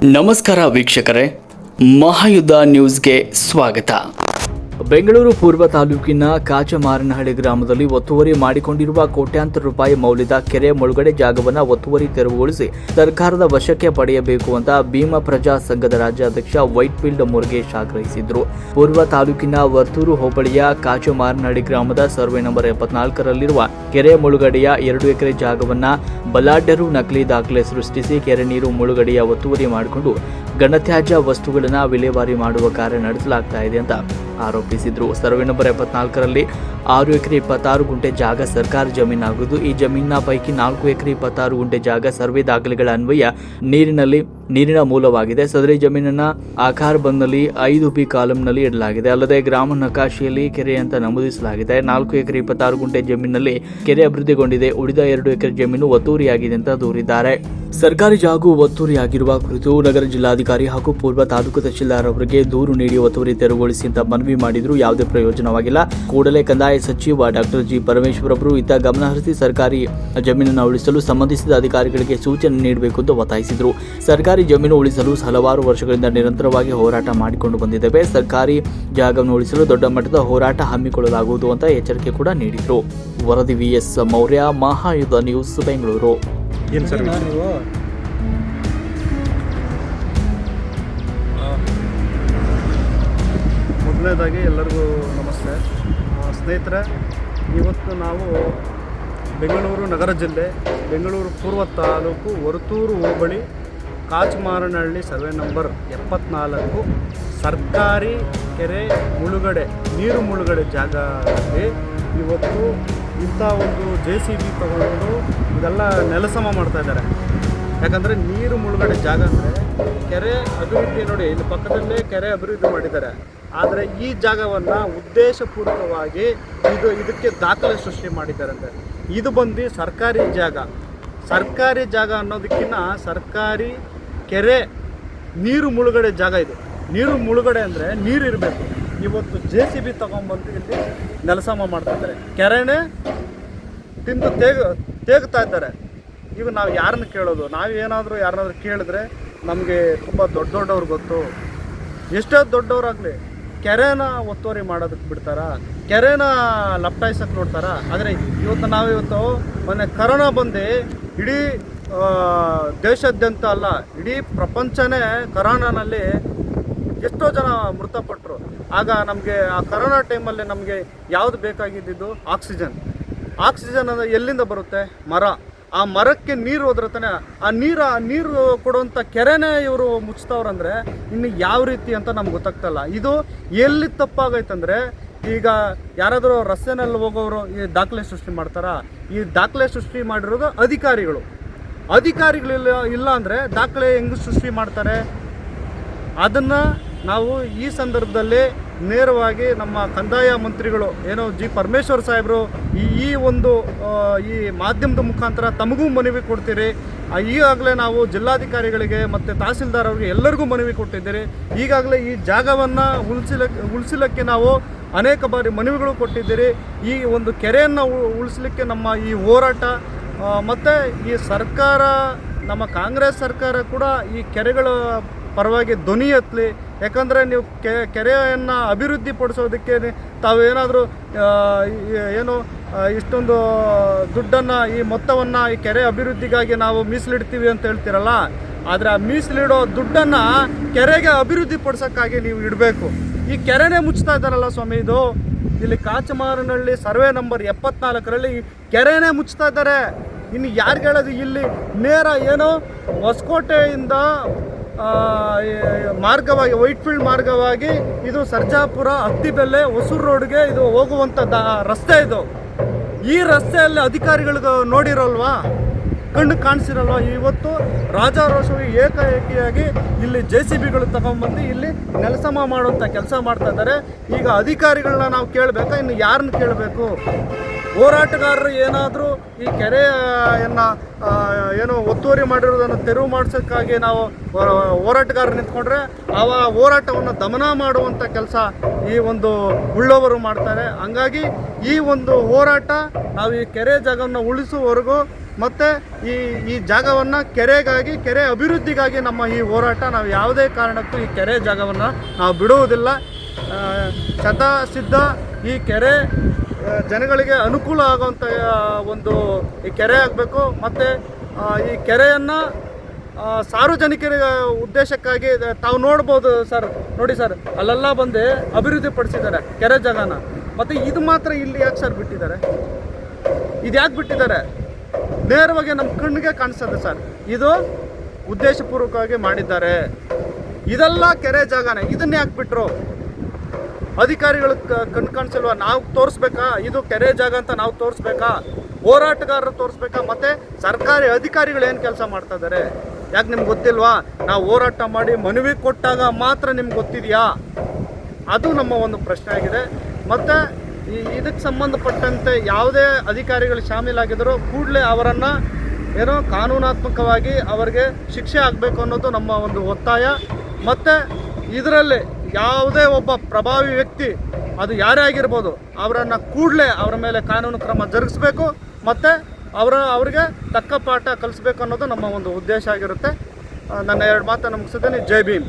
ನಮಸ್ಕಾರ ವೀಕ್ಷಕರೇ, ಮಹಾಯುದ್ಧ ನ್ಯೂಸ್ಗೆ ಸ್ವಾಗತ. ಬೆಂಗಳೂರು ಪೂರ್ವ ತಾಲೂಕಿನ ಕಾಚಮಾರನಹಳ್ಳಿ ಗ್ರಾಮದಲ್ಲಿ ಒತ್ತುವರಿ ಮಾಡಿಕೊಂಡಿರುವ ಕೋಟ್ಯಾಂತರ ರೂಪಾಯಿ ಮೌಲ್ಯದ ಕೆರೆ ಮುಳುಗಡೆ ಜಾಗವನ್ನು ಒತ್ತುವರಿ ತೆರವುಗೊಳಿಸಿ ಸರ್ಕಾರದ ವಶಕ್ಕೆ ಪಡೆಯಬೇಕು ಅಂತ ಭೀಮ ಪ್ರಜಾ ಸಂಘದ ರಾಜ್ಯಾಧ್ಯಕ್ಷ ವೈಟ್ಫೀಲ್ಡ್ ಮುರುಗೇಶ್ ಆಗ್ರಹಿಸಿದರು. ಪೂರ್ವ ತಾಲೂಕಿನ ವರ್ತೂರು ಹೋಬಳಿಯ ಕಾಚಮಾರನಹಳ್ಳಿ ಗ್ರಾಮದ ಸರ್ವೆ ನಂಬರ್ 74ರಲ್ಲಿರುವ ಕೆರೆ ಮುಳುಗಡೆಯ 2 ಎಕರೆ ಜಾಗವನ್ನು ಬಲಾಢ್ಯರು ನಕಲಿ ದಾಖಲೆ ಸೃಷ್ಟಿಸಿ ಕೆರೆ ನೀರು ಮುಳುಗಡೆಯ ಒತ್ತುವರಿ ಮಾಡಿಕೊಂಡು ಘನತ್ಯಾಜ್ಯ ವಸ್ತುಗಳನ್ನು ವಿಲೇವಾರಿ ಮಾಡುವ ಕಾರ್ಯ ನಡೆಸಲಾಗ್ತಾ ಇದೆ ಅಂತ ಆರೋಪಿಸಿದರು. ಸರ್ವೆ ನಂಬರ್ 74ರಲ್ಲಿ 6 ಎಕರೆ 26 ಗುಂಟೆ ಜಾಗ ಸರ್ಕಾರಿ ಜಮೀನಾಗಿದ್ದು, ಈ ಜಮೀನಿನ ಪೈಕಿ 4 ಎಕರೆ 26 ಗುಂಟೆ ಜಾಗ ಸರ್ವೆ ದಾಖಲೆಗಳ ಅನ್ವಯ ನೀರಿನ ಮೂಲವಾಗಿದೆ. ಸದರಿ ಜಮೀನನ್ನ ಆಕಾರ ಬಂದಲ್ಲಿ 5B ಕಾಲಂನಲ್ಲಿ ಇಡಲಾಗಿದೆ. ಅಲ್ಲದೆ ಗ್ರಾಮ ನಕಾಶೆಯಲ್ಲಿ ಕೆರೆ ಅಂತ ನಮೂದಿಸಲಾಗಿದೆ. 4 ಎಕರೆ 26 ಗುಂಟೆ ಜಮೀನಿನಲ್ಲಿ ಕೆರೆ ಅಭಿವೃದ್ಧಿಗೊಂಡಿದೆ. ಉಳಿದ 2 ಎಕರೆ ಜಮೀನು ಒತ್ತುವರಿಯಾಗಿದೆ ಅಂತ ದೂರಿದ್ದಾರೆ. ಸರ್ಕಾರಿ ಜಾಗ ಒತ್ತುವರಿಯಾಗಿರುವ ಕುರಿತು ನಗರ ಜಿಲ್ಲಾಧಿಕಾರಿ ಹಾಗೂ ಪೂರ್ವ ತಾಲೂಕು ತಹಶೀಲ್ದಾರ್ ಅವರಿಗೆ ದೂರು ನೀಡಿ ಒತ್ತುವರಿ ತೆರವುಗೊಳಿಸಿ ಅಂತ ಮನವಿ ಮಾಡಿದ್ರು. ಯಾವುದೇ ಪ್ರಯೋಜನವಾಗಿಲ್ಲ. ಕೂಡಲೇ ಕಂದಾಯ ಸಚಿವ ಡಾಕ್ಟರ್ ಜಿ ಪರಮೇಶ್ವರ್ ಅವರು ಇತ್ತ ಗಮನ ಹರಿಸಿ ಸರ್ಕಾರಿ ಜಮೀನನ್ನು ಉಳಿಸಲು ಸಂಬಂಧಿಸಿದ ಅಧಿಕಾರಿಗಳಿಗೆ ಸೂಚನೆ ನೀಡಬೇಕು ಎಂದು ಒತ್ತಾಯಿಸಿದರು. ಸರ್ಕಾರಿ ಜಮೀನು ಉಳಿಸಲು ಹಲವಾರು ವರ್ಷಗಳಿಂದ ನಿರಂತರವಾಗಿ ಹೋರಾಟ ಮಾಡಿಕೊಂಡು ಬಂದಿದ್ದೇವೆ. ಸರ್ಕಾರಿ ಜಾಗವನ್ನು ಉಳಿಸಲು ದೊಡ್ಡ ಮಟ್ಟದ ಹೋರಾಟ ಹಮ್ಮಿಕೊಳ್ಳಲಾಗುವುದು ಅಂತ ಎಚ್ಚರಿಕೆ ಕೂಡ ನೀಡಿದರು. ವರದಿ VS ಮೌರ್ಯ, ಮಹಾಯುದ್ಧ ನ್ಯೂಸ್, ಬೆಂಗಳೂರು. ಮೊದಲನೇದಾಗಿ ಎಲ್ಲರಿಗೂ ನಮಸ್ತೆ. ಸ್ನೇಹಿತರೆ, ಇವತ್ತು ನಾವು ಬೆಂಗಳೂರು ನಗರ ಜಿಲ್ಲೆ, ಬೆಂಗಳೂರು ಪೂರ್ವ ತಾಲೂಕು, ವರ್ತೂರು ಹೋಬಳಿ, ಕಾಚಮಾರನಹಳ್ಳಿ ಸರ್ವೆ ನಂಬರ್ 74 ಸರ್ಕಾರಿ ಕೆರೆ ಮುಳುಗಡೆ, ನೀರು ಮುಳುಗಡೆ ಜಾಗದಲ್ಲಿ ಇವತ್ತು ಇಂಥ ಒಂದು JCB ತಗೊಂಡು ಇದೆಲ್ಲ ನೆಲಸಮ ಮಾಡ್ತಾ ಇದ್ದಾರೆ. ಯಾಕಂದರೆ ನೀರು ಮುಳುಗಡೆ ಜಾಗ ಅಂದರೆ ಕೆರೆ ಅಭಿವೃದ್ಧಿ, ನೋಡಿ ಇಲ್ಲಿ ಪಕ್ಕದಲ್ಲೇ ಕೆರೆ ಅಭಿವೃದ್ಧಿ ಮಾಡಿದ್ದಾರೆ. ಆದರೆ ಈ ಜಾಗವನ್ನು ಉದ್ದೇಶಪೂರ್ವಕವಾಗಿ ಇದಕ್ಕೆ ದಾಖಲೆ ಸೃಷ್ಟಿ ಮಾಡಿದ್ದಾರಂತೆ. ಇದು ಬಂದು ಸರ್ಕಾರಿ ಜಾಗ ಅನ್ನೋದಕ್ಕಿಂತ ಸರ್ಕಾರಿ ಕೆರೆ ನೀರು ಮುಳುಗಡೆ ಜಾಗ ಇದು. ನೀರು ಮುಳುಗಡೆ ಅಂದರೆ ನೀರು ಇರಬೇಕು. ಇವತ್ತು JCB ತಗೊಂಡ್ಬಂದು ಇಲ್ಲಿ ನೆಲಸಮ ಮಾಡ್ತಾ ಇದ್ದಾರೆ. ಕೆರೆನೇ ತಿಂದು ತೇಗ್ತಾ ಇದ್ದಾರೆ. ಈಗ ನಾವು ಯಾರನ್ನು ಕೇಳೋದು? ನಾವೇನಾದರೂ ಯಾರನ್ನಾದ್ರೂ ಕೇಳಿದ್ರೆ ನಮಗೆ ತುಂಬ ದೊಡ್ಡವ್ರು ಗೊತ್ತು. ಎಷ್ಟೇ ದೊಡ್ಡವರಾಗಲಿ ಕೆರೆನ ಒತ್ತುವರಿ ಮಾಡೋದಕ್ಕೆ ಬಿಡ್ತಾರಾ? ಕೆರೆನ ಲಪ್ಟಾಯಿಸೋಕ್ಕೆ ನೋಡ್ತಾರಾ? ಆದರೆ ಇವತ್ತು ಮೊನ್ನೆ ಕರೋನಾ ಬಂದು ಇಡೀ ದೇಶಾದ್ಯಂತ ಅಲ್ಲ, ಇಡೀ ಪ್ರಪಂಚನೇ ಕರೋನಾನಲ್ಲಿ ಎಷ್ಟೋ ಜನ ಮೃತಪಟ್ಟರು. ಆಗ ನಮಗೆ ಆ ಕರೋನಾ ಟೈಮಲ್ಲಿ ನಮಗೆ ಯಾವುದು ಬೇಕಾಗಿದ್ದು? ಆಕ್ಸಿಜನ್ ಅಂದರೆ ಎಲ್ಲಿಂದ ಬರುತ್ತೆ? ಮರ. ಆ ಮರಕ್ಕೆ ನೀರು ಹೋದ್ರೆ ತಾನೆ ಆ ನೀರು ಕೊಡುವಂಥ ಕೆರೆನೇ ಇವರು ಮುಚ್ತವ್ರಂದರೆ ಇನ್ನು ಯಾವ ರೀತಿ ಅಂತ ನಮ್ಗೆ ಗೊತ್ತಾಗ್ತಲ್ಲ. ಇದು ಎಲ್ಲಿ ತಪ್ಪಾಗೈತಂದರೆ, ಈಗ ಯಾರಾದರೂ ರಸ್ತೆನಲ್ಲಿ ಹೋಗೋರು ಈ ದಾಖಲೆ ಸೃಷ್ಟಿ ಮಾಡ್ತಾರಾ? ಈ ದಾಖಲೆ ಸೃಷ್ಟಿ ಮಾಡಿರೋದು ಅಧಿಕಾರಿಗಳು ಇಲ್ಲ ಅಂದರೆ ದಾಖಲೆ ಹೆಂಗೆ ಸೃಷ್ಟಿ ಮಾಡ್ತಾರೆ? ಅದನ್ನು ನಾವು ಈ ಸಂದರ್ಭದಲ್ಲಿ ನೇರವಾಗಿ ನಮ್ಮ ಕಂದಾಯ ಮಂತ್ರಿಗಳು ಏನೋ ಜಿ ಪರಮೇಶ್ವರ್ ಸಾಹೇಬರು ಈ ಮಾಧ್ಯಮದ ಮುಖಾಂತರ ತಮಗೂ ಮನವಿ ಕೊಡ್ತೀರಿ. ಈಗಾಗಲೇ ನಾವು ಜಿಲ್ಲಾಧಿಕಾರಿಗಳಿಗೆ ಮತ್ತು ತಹಸೀಲ್ದಾರ್ ಅವರಿಗೆ ಎಲ್ಲರಿಗೂ ಮನವಿ ಕೊಟ್ಟಿದ್ದೀರಿ. ಈಗಾಗಲೇ ಈ ಜಾಗವನ್ನು ಉಳಿಸಲಿಕ್ಕೆ ನಾವು ಅನೇಕ ಬಾರಿ ಮನವಿಗಳು ಕೊಟ್ಟಿದ್ದೀರಿ. ಈ ಒಂದು ಕೆರೆಯನ್ನು ಉಳಿಸಲಿಕ್ಕೆ ನಮ್ಮ ಈ ಹೋರಾಟ ಮತ್ತು ಈ ಸರ್ಕಾರ, ನಮ್ಮ ಕಾಂಗ್ರೆಸ್ ಸರ್ಕಾರ ಕೂಡ ಈ ಕೆರೆಗಳ ಪರವಾಗಿ ಧ್ವನಿ ಎತ್ತಲಿ. ಯಾಕಂದರೆ ನೀವು ಕೆರೆಯನ್ನು ಅಭಿವೃದ್ಧಿ ಪಡಿಸೋದಕ್ಕೆ ತಾವೇನಾದರೂ ಇಷ್ಟೊಂದು ದುಡ್ಡನ್ನು, ಈ ಮೊತ್ತವನ್ನು ಈ ಕೆರೆ ಅಭಿವೃದ್ಧಿಗಾಗಿ ನಾವು ಮೀಸಲಿಡ್ತೀವಿ ಅಂತ ಹೇಳ್ತೀರಲ್ಲ, ಆದರೆ ಆ ಮೀಸಲಿಡೋ ದುಡ್ಡನ್ನು ಕೆರೆಗೆ ಅಭಿವೃದ್ಧಿ ಪಡಿಸೋಕ್ಕಾಗಿ ನೀವು ಇಡಬೇಕು. ಈ ಕೆರೆನೇ ಮುಚ್ತಾ ಇದ್ದಾರಲ್ಲ ಸ್ವಾಮಿ. ಇಲ್ಲಿ ಕಾಚಮಾರನಹಳ್ಳಿ ಸರ್ವೆ ನಂಬರ್ 74ರಲ್ಲಿ ಕೆರೆನೇ ಮುಚ್ತಾ ಇದ್ದಾರೆ. ಇನ್ನು ಯಾರಿಗೆ ಹೇಳೋದು? ಇಲ್ಲಿ ನೇರ ಹೊಸಕೋಟೆಯಿಂದ ಮಾರ್ಗವಾಗಿ, ವೈಟ್ಫೀಲ್ಡ್ ಮಾರ್ಗವಾಗಿ ಇದು ಸರ್ಜಾಪುರ, ಹತ್ತಿಬೆಲೆ, ಹೊಸೂರು ರೋಡ್ಗೆ ಇದು ಹೋಗುವಂಥ ರಸ್ತೆ. ಈ ರಸ್ತೆಯಲ್ಲಿ ಅಧಿಕಾರಿಗಳಿಗೆ ನೋಡಿರೋಲ್ವಾ? ಕಣ್ಣು ಕಾಣಿಸಿರಲ್ವ? ಇವತ್ತು ರಾಜಾರೋಷವಾಗಿ ಏಕಾಏಕಿಯಾಗಿ ಇಲ್ಲಿ JCBಗಳು ತಗೊಂಡ್ಬಂದು ಇಲ್ಲಿ ನೆಲಸಮ ಮಾಡುವಂಥ ಕೆಲಸ ಮಾಡ್ತಾ ಇದ್ದಾರೆ. ಈಗ ಅಧಿಕಾರಿಗಳನ್ನ ನಾವು ಕೇಳಬೇಕಾ? ಇನ್ನು ಯಾರನ್ನ ಕೇಳಬೇಕು? ಹೋರಾಟಗಾರರು ಏನಾದರೂ ಈ ಕೆರೆಯನ್ನು ಒತ್ತುವರಿ ಮಾಡಿರೋದನ್ನು ತೆರವು ಮಾಡಿಸೋಕ್ಕಾಗಿ ನಾವು ಹೋರಾಟಗಾರರು ನಿಂತ್ಕೊಂಡ್ರೆ ಆ ಹೋರಾಟವನ್ನು ದಮನ ಮಾಡುವಂಥ ಕೆಲಸ ಈ ಒಂದು ಉಳ್ಳವರು ಮಾಡ್ತಾರೆ. ಹಂಗಾಗಿ ಈ ಒಂದು ಹೋರಾಟ ನಾವು ಈ ಕೆರೆ ಜಾಗವನ್ನು ಉಳಿಸುವವರೆಗೂ ಮತ್ತು ಈ ಜಾಗವನ್ನು ಕೆರೆ ಅಭಿವೃದ್ಧಿಗಾಗಿ ನಮ್ಮ ಈ ಹೋರಾಟ. ನಾವು ಯಾವುದೇ ಕಾರಣಕ್ಕೂ ಈ ಕೆರೆ ಜಾಗವನ್ನು ನಾವು ಬಿಡುವುದಿಲ್ಲ. ಸಿದ್ಧ ಈ ಕೆರೆ ಜನಗಳಿಗೆ ಅನುಕೂಲ ಆಗುವಂಥ ಒಂದು ಈ ಕೆರೆ ಆಗಬೇಕು. ಮತ್ತು ಈ ಕೆರೆಯನ್ನು ಸಾರ್ವಜನಿಕರ ಉದ್ದೇಶಕ್ಕಾಗಿ ತಾವು ನೋಡ್ಬೋದು ಸರ್, ನೋಡಿ ಸರ್, ಅಲ್ಲೆಲ್ಲ ಬಂದು ಅಭಿವೃದ್ಧಿ ಪಡಿಸಿದ್ದಾರೆ ಕೆರೆ ಜಾಗನ. ಮತ್ತು ಇದು ಮಾತ್ರ ಇಲ್ಲಿ ಯಾಕೆ ಸರ್ ಬಿಟ್ಟಿದ್ದಾರೆ? ಇದು ಯಾಕೆ ಬಿಟ್ಟಿದ್ದಾರೆ? ನೇರವಾಗಿ ನಮ್ಮ ಕಣ್ಣಿಗೆ ಕಾಣಿಸ್ತದೆ ಸರ್, ಇದು ಉದ್ದೇಶಪೂರ್ವಕವಾಗಿ ಮಾಡಿದ್ದಾರೆ. ಇದೆಲ್ಲ ಕೆರೆ ಜಾಗನೇ, ಇದನ್ನ ಯಾಕೆ ಬಿಟ್ಟರು? ಅಧಿಕಾರಿಗಳು ಕಣ್ಣು ಕಾಣಿಸಲ್ವಾ? ನಾವು ತೋರಿಸ್ಬೇಕಾ ಇದು ಕೆರೆ ಜಾಗ ಅಂತ? ನಾವು ತೋರಿಸ್ಬೇಕಾ? ಹೋರಾಟಗಾರರು ತೋರಿಸ್ಬೇಕಾ? ಮತ್ತು ಸರ್ಕಾರಿ ಅಧಿಕಾರಿಗಳು ಏನು ಕೆಲಸ ಮಾಡ್ತಾ ಇದ್ದಾರೆ? ಯಾಕೆ ನಿಮ್ಗೆ ಗೊತ್ತಿಲ್ವಾ? ನಾವು ಹೋರಾಟ ಮಾಡಿ ಮನವಿ ಕೊಟ್ಟಾಗ ಮಾತ್ರ ನಿಮ್ಗೆ ಗೊತ್ತಿದೆಯಾ? ಅದು ನಮ್ಮ ಒಂದು ಪ್ರಶ್ನೆ ಆಗಿದೆ. ಮತ್ತು ಇದಕ್ಕೆ ಸಂಬಂಧಪಟ್ಟಂತೆ ಯಾವುದೇ ಅಧಿಕಾರಿಗಳು ಶಾಮೀಲಾಗಿದ್ದರೂ ಕೂಡಲೇ ಅವರನ್ನು ಏನೋ ಕಾನೂನಾತ್ಮಕವಾಗಿ ಅವರಿಗೆ ಶಿಕ್ಷೆ ಆಗಬೇಕು ಅನ್ನೋದು ನಮ್ಮ ಒಂದು ಒತ್ತಾಯ. ಮತ್ತು ಇದರಲ್ಲಿ ಯಾವುದೇ ಒಬ್ಬ ಪ್ರಭಾವಿ ವ್ಯಕ್ತಿ, ಅದು ಯಾರೇ ಆಗಿರ್ಬೋದು, ಅವರನ್ನು ಕೂಡಲೇ ಅವರ ಮೇಲೆ ಕಾನೂನು ಕ್ರಮ ಜರುಗಿಸ್ಬೇಕು ಮತ್ತು ಅವರಿಗೆ ತಕ್ಕ ಪಾಠ ಕಲಿಸ್ಬೇಕು ಅನ್ನೋದು ನಮ್ಮ ಒಂದು ಉದ್ದೇಶ ಆಗಿರುತ್ತೆ. ನನ್ನ 2 ಮಾತನ್ನು ಮುಗಿಸಿದ್ದೇನೆ. ಜೈ ಭೀಮ್.